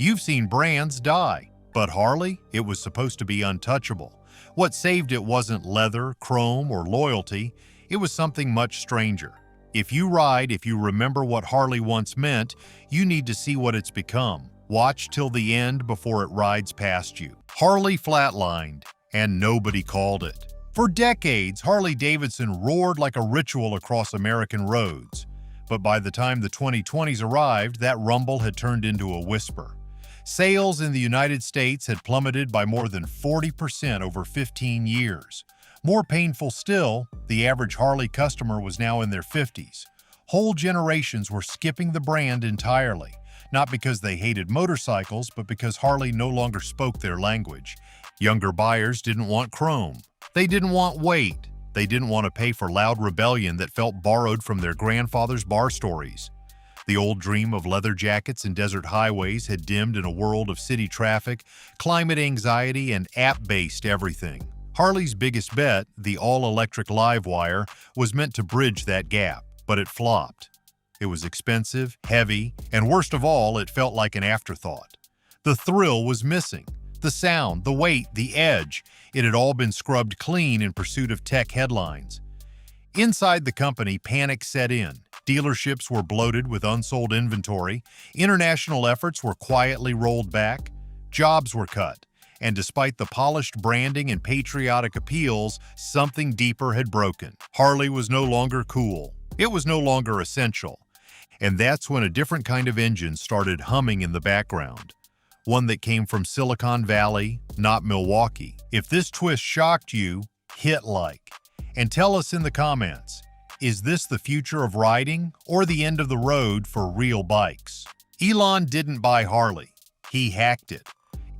You've seen brands die, but Harley, it was supposed to be untouchable. What saved it wasn't leather, chrome, or loyalty. It was something much stranger. If you remember what Harley once meant, you need to see what it's become. Watch till the end before it rides past you. Harley flatlined, and nobody called it. For decades, Harley-Davidson roared like a ritual across American roads. But by the time the 2020s arrived, that rumble had turned into a whisper. Sales in the United States had plummeted by more than 40% over 15 years. More painful still, the average Harley customer was now in their 50s. Whole generations were skipping the brand entirely, not because they hated motorcycles, but because Harley no longer spoke their language. Younger buyers didn't want chrome. They didn't want weight. They didn't want to pay for loud rebellion that felt borrowed from their grandfather's bar stories. The old dream of leather jackets and desert highways had dimmed in a world of city traffic, climate anxiety, and app-based everything. Harley's biggest bet, the all-electric Livewire, was meant to bridge that gap, but it flopped. It was expensive, heavy, and worst of all, it felt like an afterthought. The thrill was missing. The sound, the weight, the edge, it had all been scrubbed clean in pursuit of tech headlines. Inside the company, panic set in. Dealerships were bloated with unsold inventory, international efforts were quietly rolled back, jobs were cut, and despite the polished branding and patriotic appeals, something deeper had broken. Harley was no longer cool. It was no longer essential. And that's when a different kind of engine started humming in the background. One that came from Silicon Valley, not Milwaukee. If this twist shocked you, hit like. And tell us in the comments, is this the future of riding or the end of the road for real bikes? Elon didn't buy Harley. He hacked it.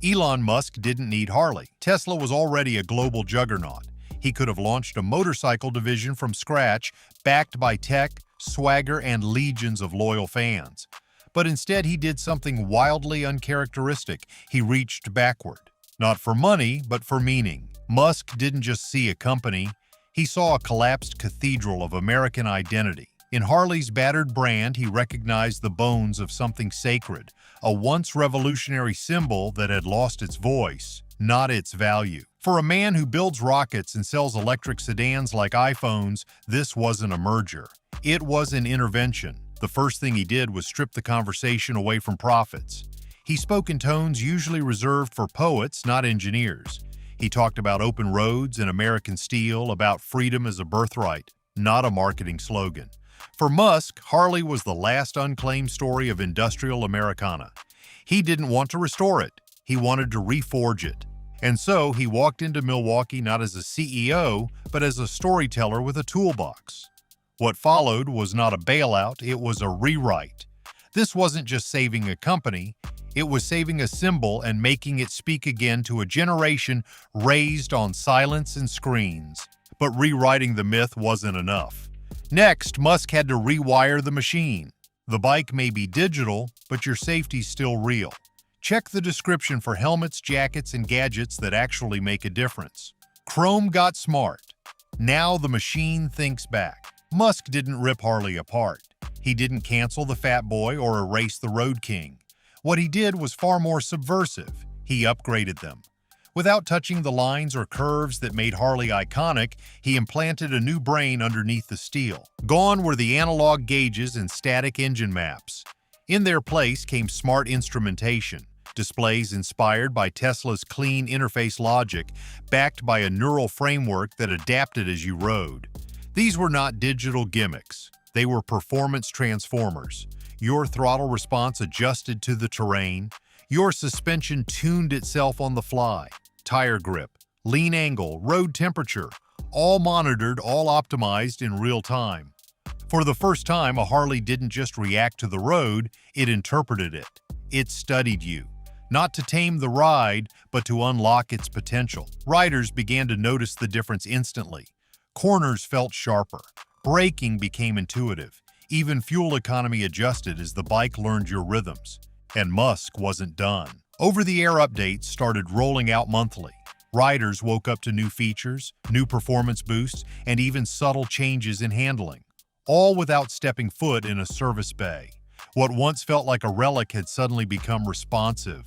Elon Musk didn't need Harley. Tesla was already a global juggernaut. He could have launched a motorcycle division from scratch, backed by tech, swagger, and legions of loyal fans. But instead, he did something wildly uncharacteristic. He reached backward. Not for money, but for meaning. Musk didn't just see a company. He saw a collapsed cathedral of American identity. In Harley's battered brand, he recognized the bones of something sacred, a once revolutionary symbol that had lost its voice, not its value. For a man who builds rockets and sells electric sedans like iPhones, this wasn't a merger. It was an intervention. The first thing he did was strip the conversation away from profits. He spoke in tones usually reserved for poets, not engineers. He talked about open roads and American steel, about freedom as a birthright, not a marketing slogan. For Musk, Harley was the last unclaimed story of industrial Americana. He didn't want to restore it. He wanted to reforge it. And so he walked into Milwaukee not as a CEO, but as a storyteller with a toolbox. What followed was not a bailout, it was a rewrite. This wasn't just saving a company, it was saving a symbol and making it speak again to a generation raised on silence and screens. But rewriting the myth wasn't enough. Next, Musk had to rewire the machine. The bike may be digital, but your safety's still real. Check the description for helmets, jackets, and gadgets that actually make a difference. Chrome got smart. Now the machine thinks back. Musk didn't rip Harley apart. He didn't cancel the Fat Boy or erase the Road King. What he did was far more subversive. He upgraded them. Without touching the lines or curves that made Harley iconic, he implanted a new brain underneath the steel. Gone were the analog gauges and static engine maps. In their place came smart instrumentation, displays inspired by Tesla's clean interface logic, backed by a neural framework that adapted as you rode. These were not digital gimmicks. They were performance transformers. Your throttle response adjusted to the terrain. Your suspension tuned itself on the fly. Tire grip, lean angle, road temperature, all monitored, all optimized in real time. For the first time, a Harley didn't just react to the road, it interpreted it. It studied you. Not to tame the ride, but to unlock its potential. Riders began to notice the difference instantly. Corners felt sharper. Braking became intuitive. Even fuel economy adjusted as the bike learned your rhythms. And Musk wasn't done. Over-the-air updates started rolling out monthly. Riders woke up to new features, new performance boosts, and even subtle changes in handling, all without stepping foot in a service bay. What once felt like a relic had suddenly become responsive.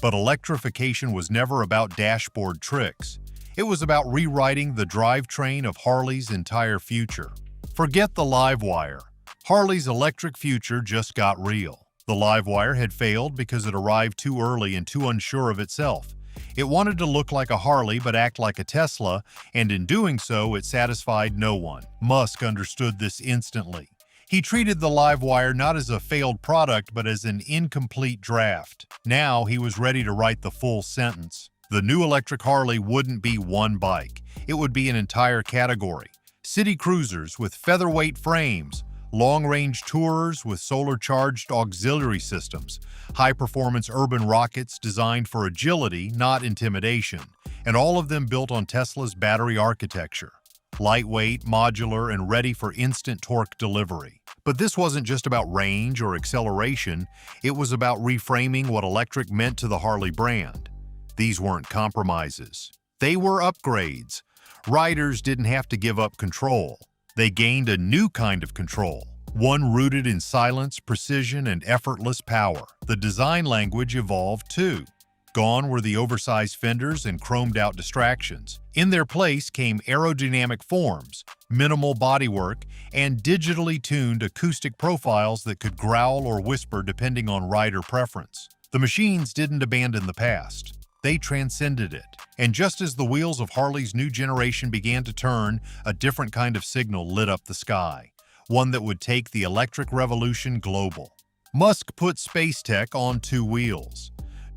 But electrification was never about dashboard tricks. It was about rewriting the drivetrain of Harley's entire future. Forget the live wire. Harley's electric future just got real. The live wire had failed because it arrived too early and too unsure of itself. It wanted to look like a Harley but act like a Tesla, and in doing so, it satisfied no one. Musk understood this instantly. He treated the live wire not as a failed product but as an incomplete draft. Now he was ready to write the full sentence. The new electric Harley wouldn't be one bike. It would be an entire category. City cruisers with featherweight frames, long-range tourers with solar-charged auxiliary systems, high-performance urban rockets designed for agility, not intimidation, and all of them built on Tesla's battery architecture. Lightweight, modular, and ready for instant torque delivery. But this wasn't just about range or acceleration, it was about reframing what electric meant to the Harley brand. These weren't compromises. They were upgrades. Riders didn't have to give up control. They gained a new kind of control, one rooted in silence, precision, and effortless power. The design language evolved too. Gone were the oversized fenders and chromed-out distractions. In their place came aerodynamic forms, minimal bodywork, and digitally tuned acoustic profiles that could growl or whisper depending on rider preference. The machines didn't abandon the past. They transcended it. And just as the wheels of Harley's new generation began to turn, a different kind of signal lit up the sky, one that would take the electric revolution global. Musk put space tech on two wheels.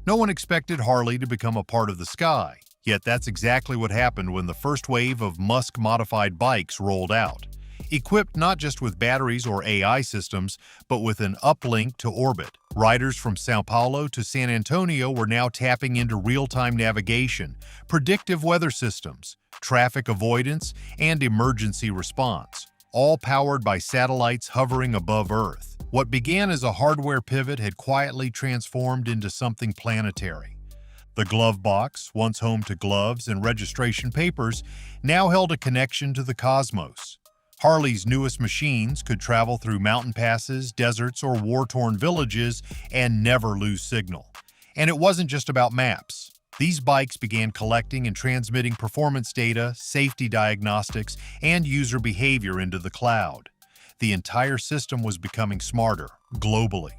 No one expected Harley to become a part of the sky, yet that's exactly what happened when the first wave of Musk-modified bikes rolled out. Equipped not just with batteries or AI systems, but with an uplink to orbit. Riders from Sao Paulo to San Antonio were now tapping into real-time navigation, predictive weather systems, traffic avoidance, and emergency response, all powered by satellites hovering above Earth. What began as a hardware pivot had quietly transformed into something planetary. The glove box, once home to gloves and registration papers, now held a connection to the cosmos. Harley's newest machines could travel through mountain passes, deserts, or war-torn villages and never lose signal. And it wasn't just about maps. These bikes began collecting and transmitting performance data, safety diagnostics, and user behavior into the cloud. The entire system was becoming smarter, globally.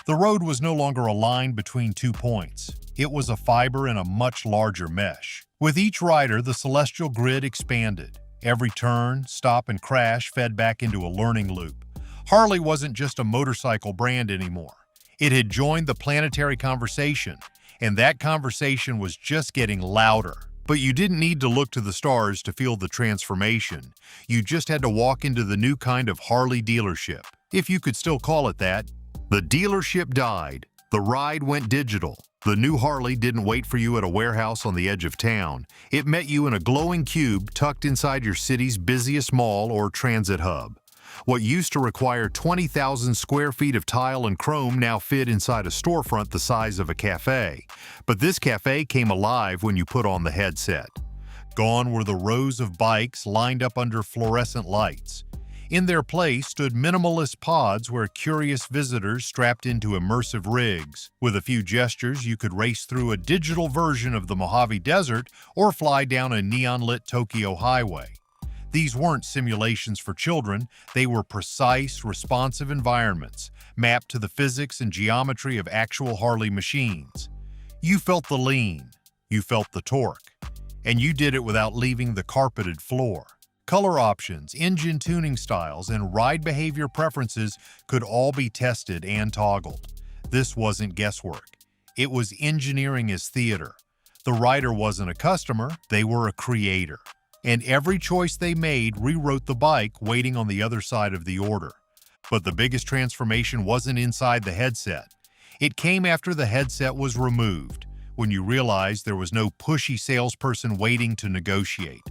The road was no longer a line between 2 points. It was a fiber in a much larger mesh. With each rider, the celestial grid expanded. Every turn, stop, and crash fed back into a learning loop. Harley wasn't just a motorcycle brand anymore. It had joined the planetary conversation, and that conversation was just getting louder. But you didn't need to look to the stars to feel the transformation. You just had to walk into the new kind of Harley dealership, if you could still call it that. The dealership died. The ride went digital. The new Harley didn't wait for you at a warehouse on the edge of town. It met you in a glowing cube tucked inside your city's busiest mall or transit hub. What used to require 20,000 square feet of tile and chrome now fit inside a storefront the size of a cafe. But this cafe came alive when you put on the headset. Gone were the rows of bikes lined up under fluorescent lights. In their place stood minimalist pods where curious visitors strapped into immersive rigs. With a few gestures, you could race through a digital version of the Mojave Desert or fly down a neon-lit Tokyo highway. These weren't simulations for children, they were precise, responsive environments, mapped to the physics and geometry of actual Harley machines. You felt the lean, you felt the torque, and you did it without leaving the carpeted floor. Color options, engine tuning styles, and ride behavior preferences could all be tested and toggled. This wasn't guesswork. It was engineering as theater. The rider wasn't a customer, they were a creator. And every choice they made rewrote the bike waiting on the other side of the order. But the biggest transformation wasn't inside the headset. It came after the headset was removed, when you realized there was no pushy salesperson waiting to negotiate.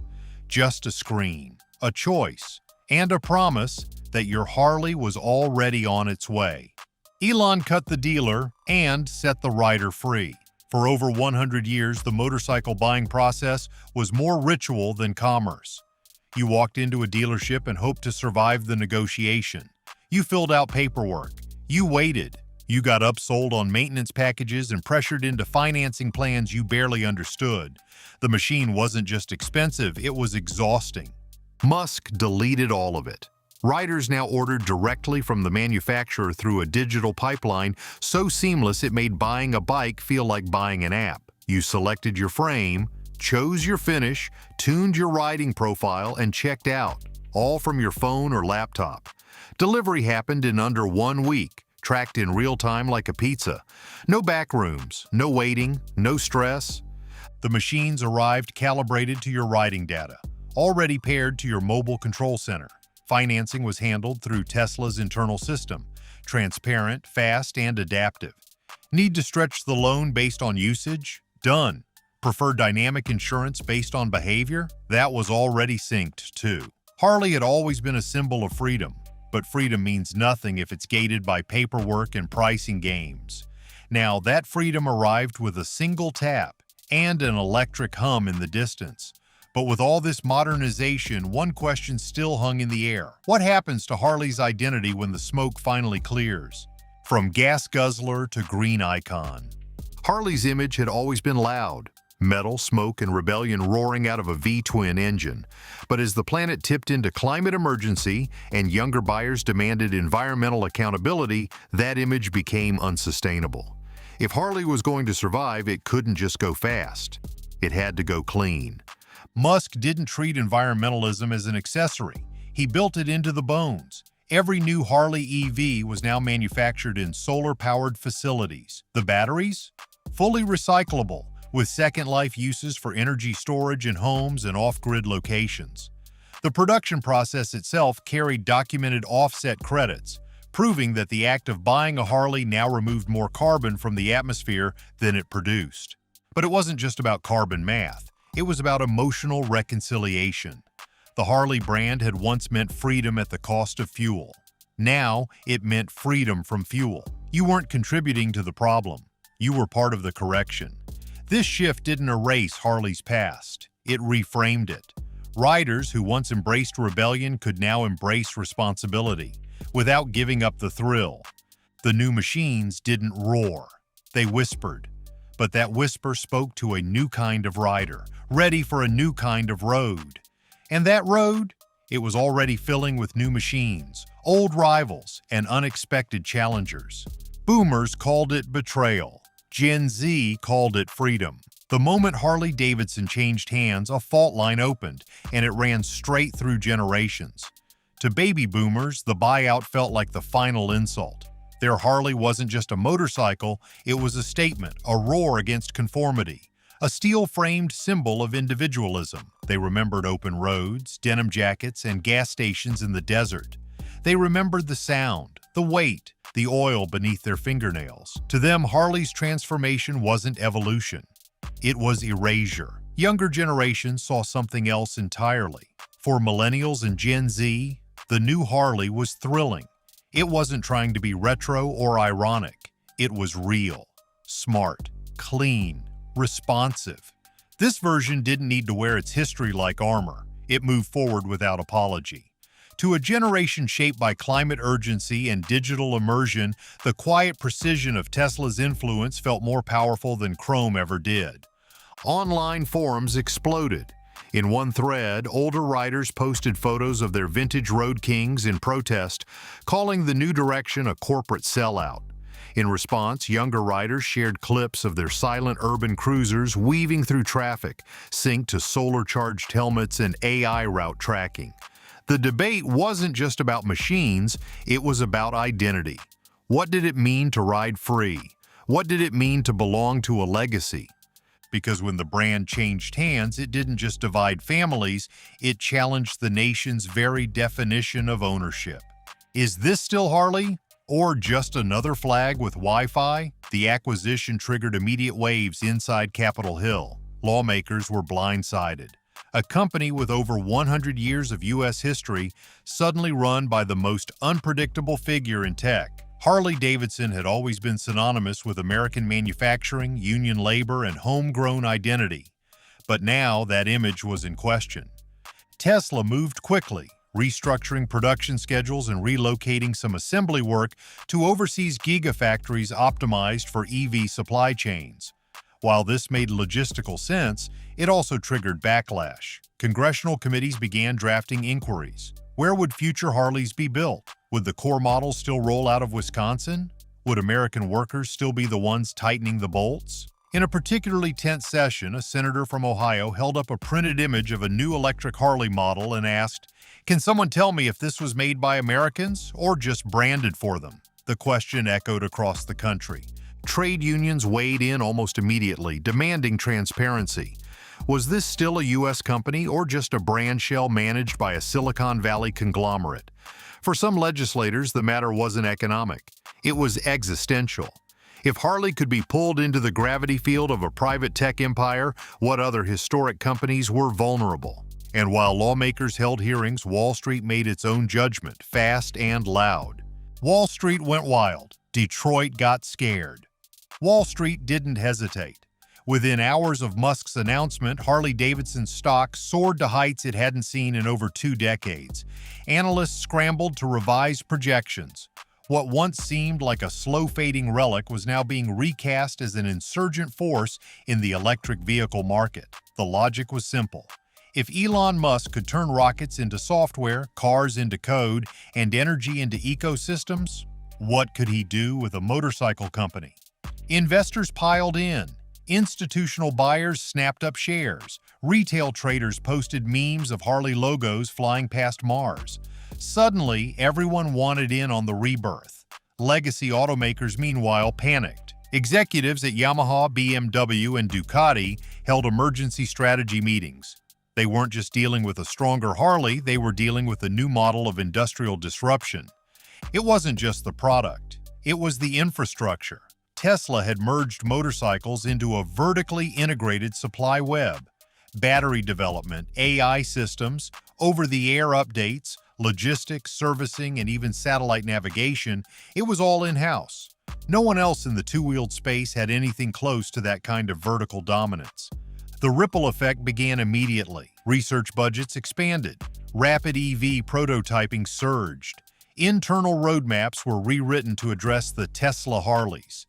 Just a screen, a choice, and a promise that your Harley was already on its way. Elon cut the dealer and set the rider free. For over 100 years, the motorcycle buying process was more ritual than commerce. You walked into a dealership and hoped to survive the negotiation. You filled out paperwork. You waited. You got upsold on maintenance packages and pressured into financing plans you barely understood. The machine wasn't just expensive, it was exhausting. Musk deleted all of it. Riders now ordered directly from the manufacturer through a digital pipeline so seamless it made buying a bike feel like buying an app. You selected your frame, chose your finish, tuned your riding profile, and checked out, all from your phone or laptop. Delivery happened in under 1 week, tracked in real time like a pizza. No back rooms, no waiting, no stress. The machines arrived calibrated to your riding data, already paired to your mobile control center. Financing was handled through Tesla's internal system, transparent, fast, and adaptive. Need to stretch the loan based on usage? Done. Prefer dynamic insurance based on behavior? That was already synced too. Harley had always been a symbol of freedom, but freedom means nothing if it's gated by paperwork and pricing games. Now that freedom arrived with a single tap and an electric hum in the distance. But with all this modernization, one question still hung in the air. What happens to Harley's identity when the smoke finally clears? From gas guzzler to green icon. Harley's image had always been loud. Metal, smoke, and rebellion roaring out of a V-twin engine. But as the planet tipped into climate emergency and younger buyers demanded environmental accountability, that image became unsustainable. If Harley was going to survive, it couldn't just go fast. It had to go clean. Musk didn't treat environmentalism as an accessory. He built it into the bones. Every new Harley EV was now manufactured in solar-powered facilities. The batteries? Fully recyclable, with second life uses for energy storage in homes and off-grid locations. The production process itself carried documented offset credits, proving that the act of buying a Harley now removed more carbon from the atmosphere than it produced. But it wasn't just about carbon math. It was about emotional reconciliation. The Harley brand had once meant freedom at the cost of fuel. Now, it meant freedom from fuel. You weren't contributing to the problem. You were part of the correction. This shift didn't erase Harley's past. It reframed it. Riders who once embraced rebellion could now embrace responsibility, without giving up the thrill. The new machines didn't roar. They whispered. But that whisper spoke to a new kind of rider, ready for a new kind of road. And that road? It was already filling with new machines, old rivals, and unexpected challengers. Boomers called it betrayal. Gen Z called it freedom. The moment Harley-Davidson changed hands, a fault line opened, and it ran straight through generations. To baby boomers, the buyout felt like the final insult. Their Harley wasn't just a motorcycle, it was a statement, a roar against conformity, a steel-framed symbol of individualism. They remembered open roads, denim jackets, and gas stations in the desert. They remembered the sound, the weight, the oil beneath their fingernails. To them, Harley's transformation wasn't evolution. It was erasure. Younger generations saw something else entirely. For millennials and Gen Z, the new Harley was thrilling. It wasn't trying to be retro or ironic. It was real, smart, clean, responsive. This version didn't need to wear its history like armor. It moved forward without apology. To a generation shaped by climate urgency and digital immersion, the quiet precision of Tesla's influence felt more powerful than Chrome ever did. Online forums exploded. In one thread, older riders posted photos of their vintage Road Kings in protest, calling the new direction a corporate sellout. In response, younger riders shared clips of their silent urban cruisers weaving through traffic, synced to solar-charged helmets and AI route tracking. The debate wasn't just about machines, it was about identity. What did it mean to ride free? What did it mean to belong to a legacy? Because when the brand changed hands, it didn't just divide families, it challenged the nation's very definition of ownership. Is this still Harley? Or just another flag with Wi-Fi? The acquisition triggered immediate waves inside Capitol Hill. Lawmakers were blindsided. A company with over 100 years of U.S. history suddenly run by the most unpredictable figure in tech. Harley-Davidson had always been synonymous with American manufacturing, union labor, and homegrown identity. But now that image was in question. Tesla moved quickly, restructuring production schedules and relocating some assembly work to overseas gigafactories optimized for EV supply chains. While this made logistical sense, it also triggered backlash. Congressional committees began drafting inquiries. Where would future Harleys be built? Would the core models still roll out of Wisconsin? Would American workers still be the ones tightening the bolts? In a particularly tense session, a senator from Ohio held up a printed image of a new electric Harley model and asked, "Can someone tell me if this was made by Americans or just branded for them?" The question echoed across the country. Trade unions weighed in almost immediately, demanding transparency. Was this still a U.S. company or just a brand shell managed by a Silicon Valley conglomerate? For some legislators, the matter wasn't economic. It was existential. If Harley could be pulled into the gravity field of a private tech empire, what other historic companies were vulnerable? And while lawmakers held hearings, Wall Street made its own judgment, fast and loud. Wall Street went wild. Detroit got scared. Wall Street didn't hesitate. Within hours of Musk's announcement, Harley-Davidson stock soared to heights it hadn't seen in over 2 decades. Analysts scrambled to revise projections. What once seemed like a slow-fading relic was now being recast as an insurgent force in the electric vehicle market. The logic was simple. If Elon Musk could turn rockets into software, cars into code, and energy into ecosystems, what could he do with a motorcycle company? Investors piled in. Institutional buyers snapped up shares. Retail traders posted memes of Harley logos flying past Mars. Suddenly, everyone wanted in on the rebirth. Legacy automakers, meanwhile, panicked. Executives at Yamaha, BMW, and Ducati held emergency strategy meetings. They weren't just dealing with a stronger Harley, they were dealing with a new model of industrial disruption. It wasn't just the product, it was the infrastructure. Tesla had merged motorcycles into a vertically integrated supply web. Battery development, AI systems, over-the-air updates, logistics, servicing, and even satellite navigation, it was all in-house. No one else in the two-wheeled space had anything close to that kind of vertical dominance. The ripple effect began immediately. Research budgets expanded. Rapid EV prototyping surged. Internal roadmaps were rewritten to address the Tesla Harleys.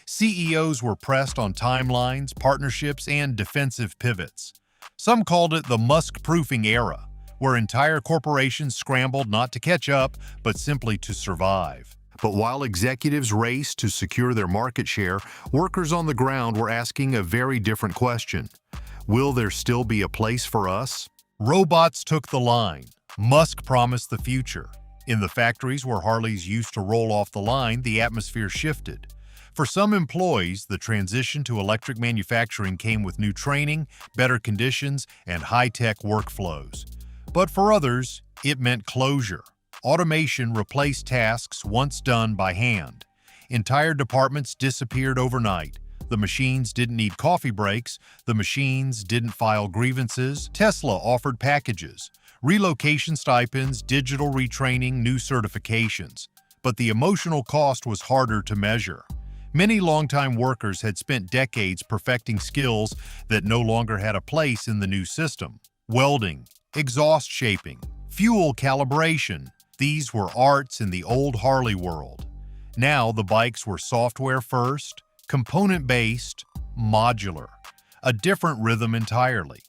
CEOs were pressed on timelines, partnerships, and defensive pivots. Some called it the Musk-proofing era, where entire corporations scrambled not to catch up, but simply to survive. But while executives raced to secure their market share, workers on the ground were asking a very different question. Will there still be a place for us? Robots took the line. Musk promised the future. In the factories where Harleys used to roll off the line, the atmosphere shifted. For some employees, the transition to electric manufacturing came with new training, better conditions, and high-tech workflows. But for others, it meant closure. Automation replaced tasks once done by hand. Entire departments disappeared overnight. The machines didn't need coffee breaks. The machines didn't file grievances. Tesla offered packages, relocation stipends, digital retraining, new certifications. But the emotional cost was harder to measure. Many longtime workers had spent decades perfecting skills that no longer had a place in the new system. Welding, exhaust shaping, fuel calibration. These were arts in the old Harley world. Now the bikes were software first, component-based, modular. A different rhythm entirely.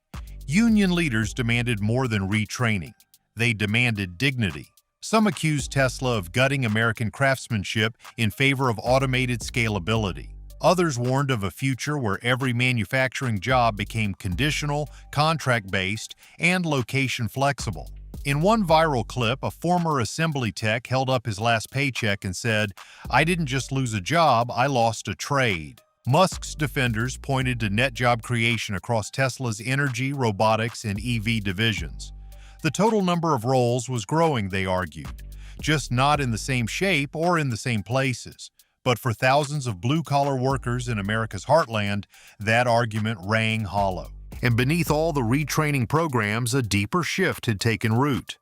Union leaders demanded more than retraining. They demanded dignity. Some accused Tesla of gutting American craftsmanship in favor of automated scalability. Others warned of a future where every manufacturing job became conditional, contract-based, and location-flexible. In one viral clip, a former assembly tech held up his last paycheck and said, "I didn't just lose a job, I lost a trade." Musk's defenders pointed to net job creation across Tesla's energy, robotics, and EV divisions. The total number of roles was growing, they argued, just not in the same shape or in the same places. But for thousands of blue-collar workers in America's heartland, that argument rang hollow. And beneath all the retraining programs, a deeper shift had taken root.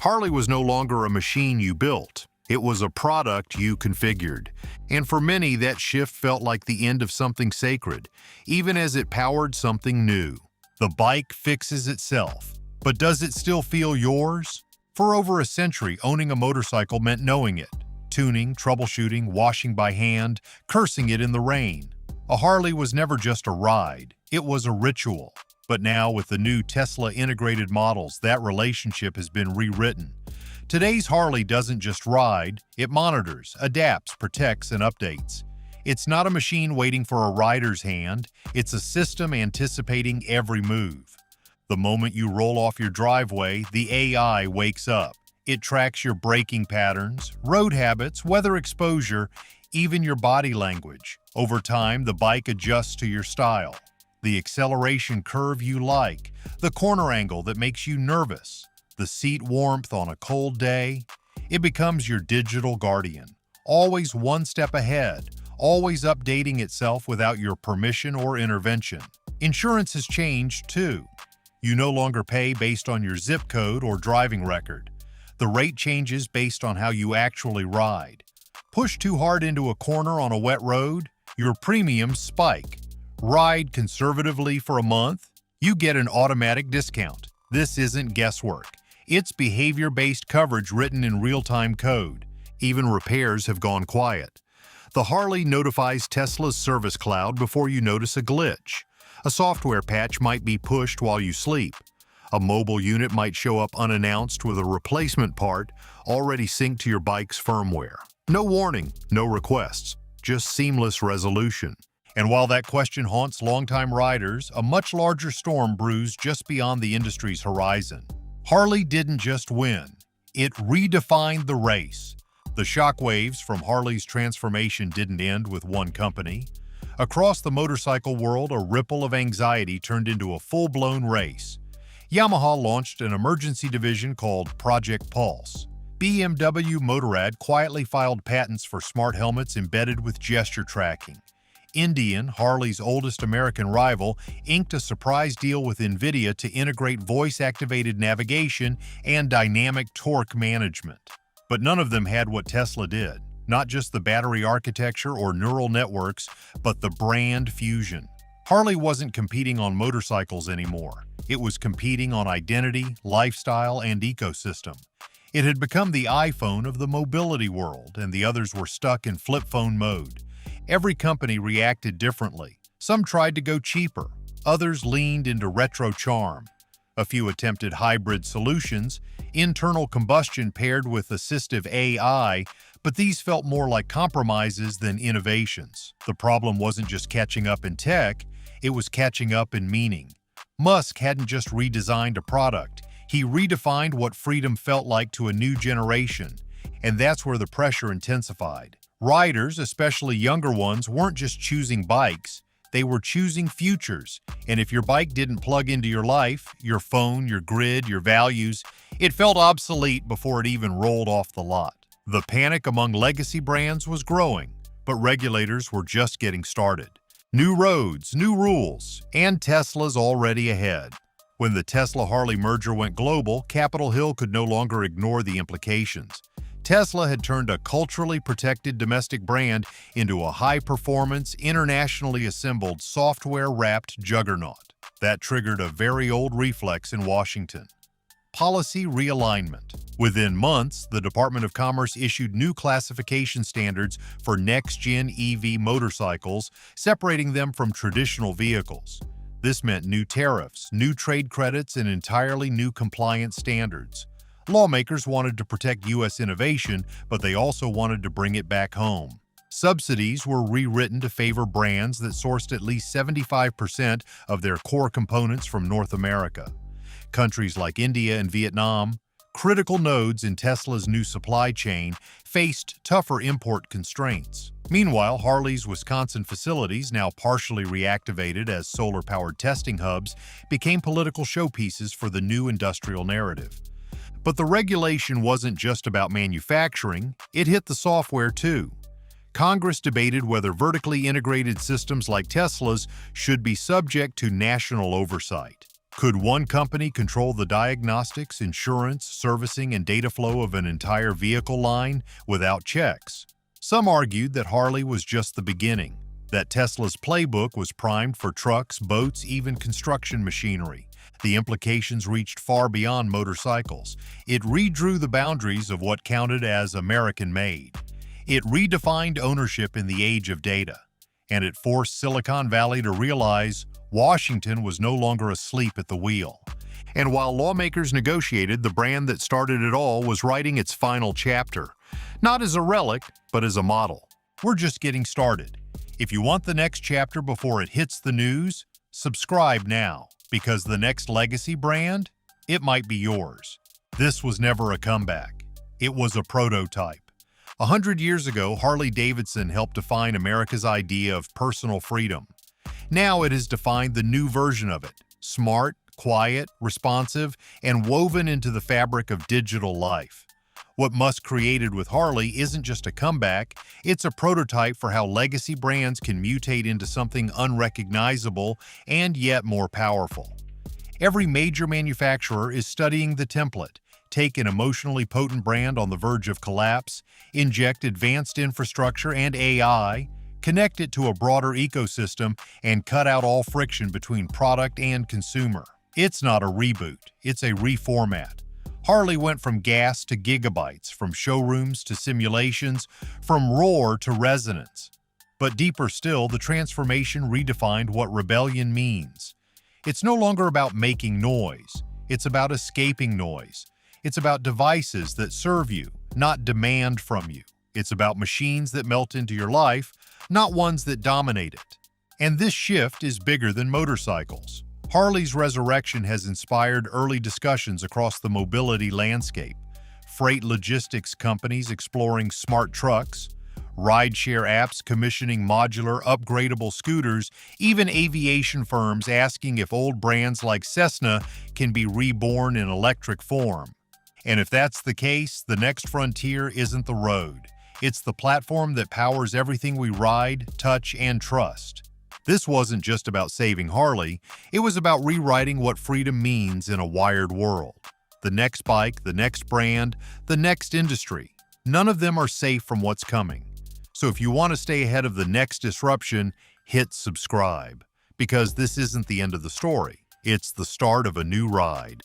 Harley was no longer a machine you built. It was a product you configured. And for many, that shift felt like the end of something sacred, even as it powered something new. The bike fixes itself. But does it still feel yours? For over a century, owning a motorcycle meant knowing it, tuning, troubleshooting, washing by hand, cursing it in the rain. A Harley was never just a ride, it was a ritual. But now, with the new Tesla integrated models, that relationship has been rewritten. Today's Harley doesn't just ride, it monitors, adapts, protects, and updates. It's not a machine waiting for a rider's hand, it's a system anticipating every move. The moment you roll off your driveway, the AI wakes up. It tracks your braking patterns, road habits, weather exposure, even your body language. Over time, the bike adjusts to your style. The acceleration curve you like, the corner angle that makes you nervous, the seat warmth on a cold day. It becomes your digital guardian, always one step ahead, always updating itself without your permission or intervention. Insurance has changed too. You no longer pay based on your zip code or driving record. The rate changes based on how you actually ride. Push too hard into a corner on a wet road, your premiums spike. Ride conservatively for a month, you get an automatic discount. This isn't guesswork. It's behavior-based coverage written in real-time code. Even repairs have gone quiet. The Harley notifies Tesla's service cloud before you notice a glitch. A software patch might be pushed while you sleep. A mobile unit might show up unannounced with a replacement part already synced to your bike's firmware. No warning, no requests, just seamless resolution. And while that question haunts longtime riders, a much larger storm brews just beyond the industry's horizon. Harley didn't just win, it redefined the race. The shockwaves from Harley's transformation didn't end with one company. Across the motorcycle world, a ripple of anxiety turned into a full-blown race. Yamaha launched an emergency division called Project Pulse. BMW Motorrad quietly filed patents for smart helmets embedded with gesture tracking. Indian, Harley's oldest American rival, inked a surprise deal with NVIDIA to integrate voice-activated navigation and dynamic torque management. But none of them had what Tesla did. Not just the battery architecture or neural networks, but the brand fusion. Harley wasn't competing on motorcycles anymore. It was competing on identity, lifestyle, and ecosystem. It had become the iPhone of the mobility world, and the others were stuck in flip phone mode. Every company reacted differently. Some tried to go cheaper. Others leaned into retro charm. A few attempted hybrid solutions, internal combustion paired with assistive AI, but these felt more like compromises than innovations. The problem wasn't just catching up in tech, it was catching up in meaning. Musk hadn't just redesigned a product, he redefined what freedom felt like to a new generation, and that's where the pressure intensified. Riders, especially younger ones, weren't just choosing bikes, they were choosing futures. And if your bike didn't plug into your life, your phone, your grid, your values, it felt obsolete before it even rolled off the lot. The panic among legacy brands was growing, but regulators were just getting started. New roads, new rules, and Tesla's already ahead. When the Tesla-Harley merger went global, Capitol Hill could no longer ignore the implications. Tesla had turned a culturally protected domestic brand into a high-performance, internationally assembled, software-wrapped juggernaut. That triggered a very old reflex in Washington. Policy realignment. Within months, the Department of Commerce issued new classification standards for next-gen EV motorcycles, separating them from traditional vehicles. This meant new tariffs, new trade credits, and entirely new compliance standards. Lawmakers wanted to protect U.S. innovation, but they also wanted to bring it back home. Subsidies were rewritten to favor brands that sourced at least 75% of their core components from North America. Countries like India and Vietnam, critical nodes in Tesla's new supply chain, faced tougher import constraints. Meanwhile, Harley's Wisconsin facilities, now partially reactivated as solar-powered testing hubs, became political showpieces for the new industrial narrative. But the regulation wasn't just about manufacturing, it hit the software too. Congress debated whether vertically integrated systems like Tesla's should be subject to national oversight. Could one company control the diagnostics, insurance, servicing, and data flow of an entire vehicle line without checks? Some argued that Harley was just the beginning. that Tesla's playbook was primed for trucks, boats, even construction machinery. The implications reached far beyond motorcycles. It redrew the boundaries of what counted as American-made. It redefined ownership in the age of data, and it forced Silicon Valley to realize Washington was no longer asleep at the wheel. And while lawmakers negotiated, the brand that started it all was writing its final chapter, not as a relic, but as a model. We're just getting started. If you want the next chapter before it hits the news, subscribe now, because the next legacy brand, it might be yours. This was never a comeback. It was a prototype. 100 years ago, Harley-Davidson helped define America's idea of personal freedom. Now it has defined the new version of it: smart, quiet, responsive, and woven into the fabric of digital life. What Musk created with Harley isn't just a comeback, it's a prototype for how legacy brands can mutate into something unrecognizable and yet more powerful. Every major manufacturer is studying the template. Take an emotionally potent brand on the verge of collapse, inject advanced infrastructure and AI, connect it to a broader ecosystem, and cut out all friction between product and consumer. It's not a reboot, it's a reformat. Harley went from gas to gigabytes, from showrooms to simulations, from roar to resonance. But deeper still, the transformation redefined what rebellion means. It's no longer about making noise, it's about escaping noise. It's about devices that serve you, not demand from you. It's about machines that melt into your life, not ones that dominate it. And this shift is bigger than motorcycles. Harley's resurrection has inspired early discussions across the mobility landscape. Freight logistics companies exploring smart trucks, rideshare apps commissioning modular, upgradable scooters, even aviation firms asking if old brands like Cessna can be reborn in electric form. And if that's the case, the next frontier isn't the road. It's the platform that powers everything we ride, touch, and trust. This wasn't just about saving Harley, it was about rewriting what freedom means in a wired world. The next bike, the next brand, the next industry, none of them are safe from what's coming. So if you want to stay ahead of the next disruption, hit subscribe. Because this isn't the end of the story, it's the start of a new ride.